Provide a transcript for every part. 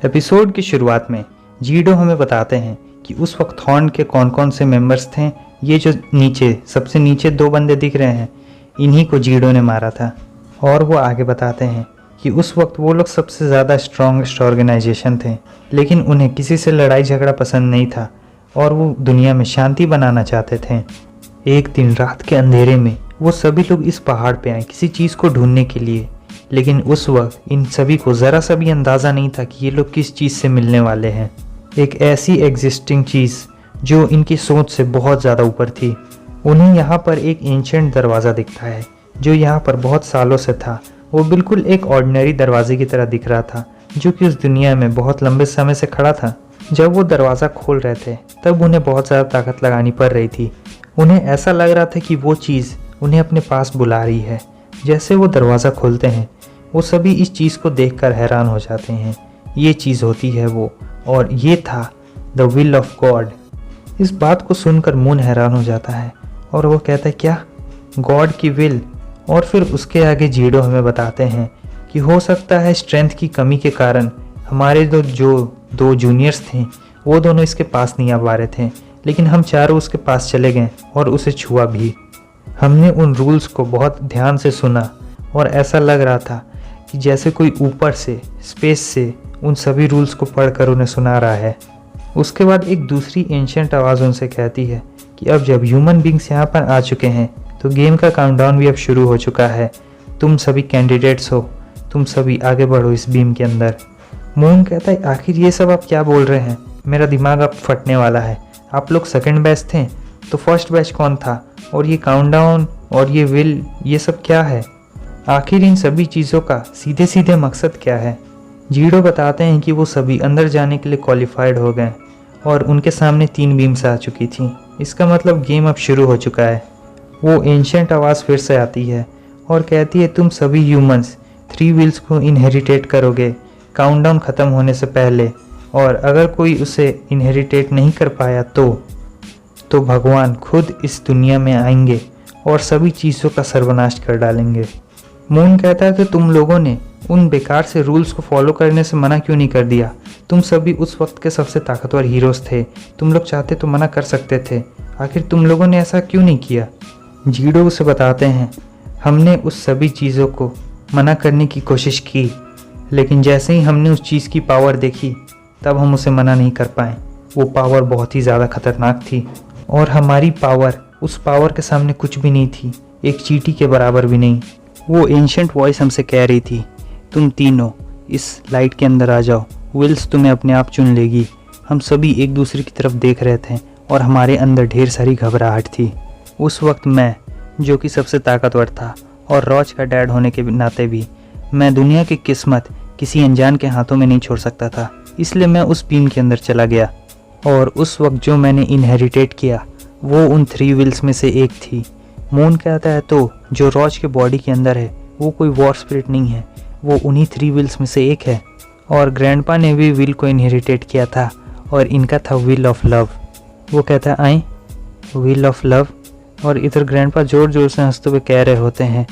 Episode की शुरुआत में जीडो हमें बताते हैं कि उस वक्त थॉर्न के कौन कौन से मेंबर्स थे। ये जो सबसे नीचे दो बंदे दिख रहे हैं, इन्हीं को जीडो ने मारा था। और वो आगे बताते हैं कि उस वक्त वो लोग सबसे ज़्यादा स्ट्रॉन्गेस्ट ऑर्गेनाइजेशन थे, लेकिन उन्हें किसी से लड़ाई झगड़ा पसंद नहीं था और वो दुनिया में शांति बनाना चाहते थे। एक दिन रात के अंधेरे में वो सभी लोग इस पहाड़ पे आए किसी चीज़ को ढूंढने के लिए, लेकिन उस वक्त इन सभी को ज़रा सा भी अंदाज़ा नहीं था कि ये लोग किस चीज़ से मिलने वाले हैं। एक ऐसी एग्जिस्टिंग चीज़ जो इनकी सोच से बहुत ज़्यादा ऊपर थी। उन्हें यहाँ पर एक एंशिएंट दरवाज़ा दिखता है जो यहाँ पर बहुत सालों से था। वो बिल्कुल एक ऑर्डिनरी दरवाजे की तरह दिख रहा था जो कि उस दुनिया में बहुत लंबे समय से खड़ा था। जब वो दरवाज़ा खोल रहे थे तब उन्हें बहुत ज़्यादा ताकत लगानी पड़ रही थी। उन्हें ऐसा लग रहा था कि वो चीज़ उन्हें अपने पास बुला रही है। जैसे वो दरवाज़ा खोलते हैं वो सभी इस चीज़ को देखकर हैरान हो जाते हैं। ये चीज़ होती है वो, और ये था द विल ऑफ गॉड। इस बात को सुनकर मून हैरान हो जाता है और वो कहता है, क्या गॉड की विल? और फिर उसके आगे जीडो हमें बताते हैं कि हो सकता है स्ट्रेंथ की कमी के कारण हमारे जो दो जूनियर्स थे वो दोनों इसके पास नहीं आ पा रहे थे, लेकिन हम चारों उसके पास चले गए और उसे छुआ भी। हमने उन रूल्स को बहुत ध्यान से सुना और ऐसा लग रहा था कि जैसे कोई ऊपर से स्पेस से उन सभी रूल्स को पढ़कर उन्हें सुना रहा है। उसके बाद एक दूसरी एंशिएंट आवाज़ उनसे कहती है कि अब जब ह्यूमन बींग्स यहाँ पर आ चुके हैं तो गेम का काउंटडाउन भी अब शुरू हो चुका है। तुम सभी कैंडिडेट्स हो, तुम सभी आगे बढ़ो इस बीम के अंदर। मून कहता है, आखिर ये सब आप क्या बोल रहे हैं? मेरा दिमाग अब फटने वाला है। आप लोग सेकंड बैच थे तो फर्स्ट बैच कौन था? और ये काउंटडाउन और ये विल, ये सब क्या है? आखिर इन सभी चीज़ों का सीधे सीधे मकसद क्या है? जीडो बताते हैं कि वो सभी अंदर जाने के लिए क्वालिफाइड हो गए और उनके सामने 3 बीम्स आ चुकी थी। इसका मतलब गेम अब शुरू हो चुका है। वो एंशिएंट आवाज़ फिर से आती है और कहती है, तुम सभी ह्यूमंस 3 व्हील्स को इनहेरिटेट करोगे काउंटडाउन ख़त्म होने से पहले, और अगर कोई उसे इनहेरिटेट नहीं कर पाया तो भगवान खुद इस दुनिया में आएंगे और सभी चीज़ों का सर्वनाश कर डालेंगे। मून कहता है कि तुम लोगों ने उन बेकार से रूल्स को फॉलो करने से मना क्यों नहीं कर दिया? तुम सभी उस वक्त के सबसे ताकतवर हीरोज़ थे, तुम लोग चाहते तो मना कर सकते थे। आखिर तुम लोगों ने ऐसा क्यों नहीं किया? जीडो उसे बताते हैं, हमने उस सभी चीज़ों को मना करने की कोशिश की, लेकिन जैसे ही हमने उस चीज़ की पावर देखी तब हम उसे मना नहीं कर पाए। वो पावर बहुत ही ज़्यादा खतरनाक थी और हमारी पावर उस पावर के सामने कुछ भी नहीं थी, एक चींटी के बराबर भी नहीं। वो एंशिएंट वॉइस हमसे कह रही थी, तुम तीनों इस लाइट के अंदर आ जाओ, विल्स तुम्हें अपने आप चुन लेगी। हम सभी एक दूसरे की तरफ देख रहे थे और हमारे अंदर ढेर सारी घबराहट थी। उस वक्त मैं, जो कि सबसे ताकतवर था और रॉज का डैड होने के नाते भी, मैं दुनिया की किस्मत किसी अनजान के हाथों में नहीं छोड़ सकता था, इसलिए मैं उस बीम के अंदर चला गया। और उस वक्त जो मैंने इनहेरिटेट किया वो उन 3 व्हील्स में से एक थी। मून कहता है, तो जो रॉज के बॉडी के अंदर है वो कोई वॉर स्पिरिट नहीं है, वो उन्हीं 3 व्हील्स में से एक है। और ग्रैंडपा ने भी व्हील को इनहेरिटेट किया था और इनका था व्हील ऑफ लव। वो कहता है, आई व्हील ऑफ लव? और इधर ग्रैंडपा जोर जोर से हंसते हुए कह रहे होते हैं,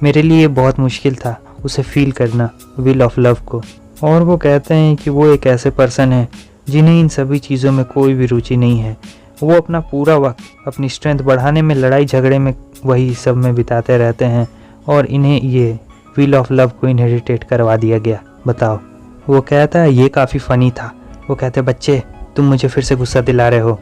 मेरे लिए बहुत मुश्किल था उसे फील करना, व्हील ऑफ लव को। और वो कहते हैं कि वो एक ऐसे पर्सन है जिन्हें इन सभी चीज़ों में कोई भी रुचि नहीं है। वो अपना पूरा वक्त अपनी स्ट्रेंथ बढ़ाने में, लड़ाई झगड़े में, वही सब में बिताते रहते हैं और इन्हें ये व्हील ऑफ लव को इनहेरिटेट करवा दिया गया। बताओ। वो कहता है, ये काफ़ी फ़नी था। वो कहते हैं, बच्चे तुम मुझे फिर से गुस्सा दिला रहे हो।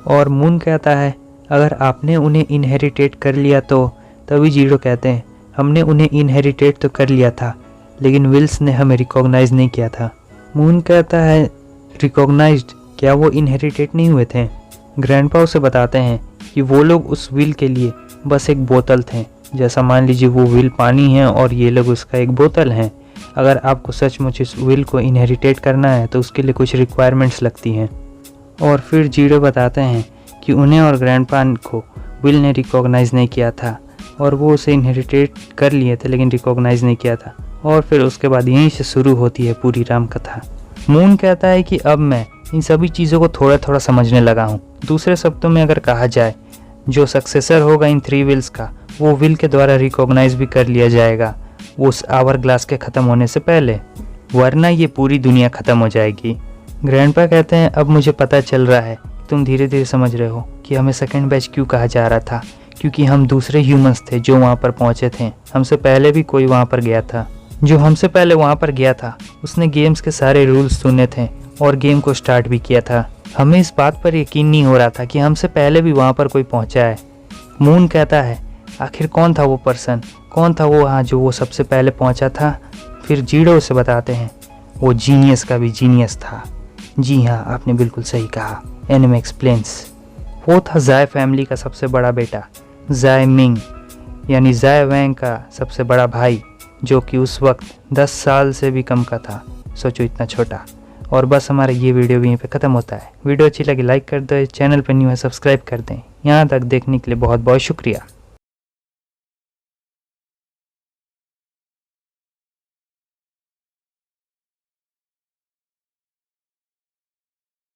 और मून कहता है, अगर आपने उन्हें इनहेरिटेट कर लिया तो? तभी जीडो कहते हैं, हमने उन्हें इनहेरिटेट तो कर लिया था, लेकिन विल्स ने हमें रिकॉग्नाइज नहीं किया था। मून कहता है, रिकॉग्नाइज्ड? क्या वो इनहेरिटेट नहीं हुए थे? ग्रैंडपा उसे बताते हैं कि वो लोग उस विल के लिए बस एक बोतल थे। जैसा मान लीजिए वो विल पानी है और ये लोग उसका एक बोतल हैं। अगर आपको सचमुच इस विल को इनहेरिटेट करना है तो उसके लिए कुछ रिक्वायरमेंट्स लगती हैं। और फिर जीडो बताते हैं कि उन्हें और ग्रैंडपा को विल ने रिकॉग्नाइज नहीं किया था और वो उसे इनहेरिटेट कर लिए थे लेकिन रिकॉग्नाइज नहीं किया था। और फिर उसके बाद यहीं से शुरू होती है पूरी राम कथा। मून कहता है कि अब मैं इन सभी चीज़ों को थोड़ा थोड़ा समझने लगा हूँ। दूसरे शब्दों में अगर कहा जाए, जो सक्सेसर होगा इन 3 व्हील्स का वो विल के द्वारा रिकॉग्नाइज भी कर लिया जाएगा उस आवर ग्लास के ख़त्म होने से पहले। वरना ये पूरी दुनिया ख़त्म हो जाएगी। ग्रैंडपा कहते हैं अब मुझे पता चल रहा है, तुम धीरे धीरे समझ रहे हो कि हमें सेकंड बैच क्यों कहा जा रहा था, क्योंकि हम दूसरे ह्यूमंस थे जो वहाँ पर पहुँचे थे। हमसे पहले भी कोई वहाँ पर गया था। जो हमसे पहले वहाँ पर गया था उसने गेम्स के सारे रूल्स सुने थे और गेम को स्टार्ट भी किया था। हमें इस बात पर यकीन नहीं हो रहा था कि हमसे पहले भी वहाँ पर कोई पहुँचा है। मून कहता है आखिर कौन था वो पर्सन, कौन था वो वहाँ जो वो सबसे पहले पहुँचा था। फिर जीडो उसे बताते हैं वो जीनियस का भी जीनियस था। जी हाँ, आपने बिल्कुल सही कहा। एनिमे एक्सप्लेन्स, वो था जाय फैमिली का सबसे बड़ा बेटा, जाय मिंग यानी जाय वैंग का सबसे बड़ा भाई, जो कि उस वक्त 10 साल से भी कम का था। सोचो इतना छोटा। और बस हमारा ये वीडियो भी यहीं पे ख़त्म होता है। वीडियो अच्छी लगी लाइक कर दो, चैनल पर न्यू है सब्सक्राइब कर दें। यहाँ तक देखने के लिए बहुत बहुत शुक्रिया।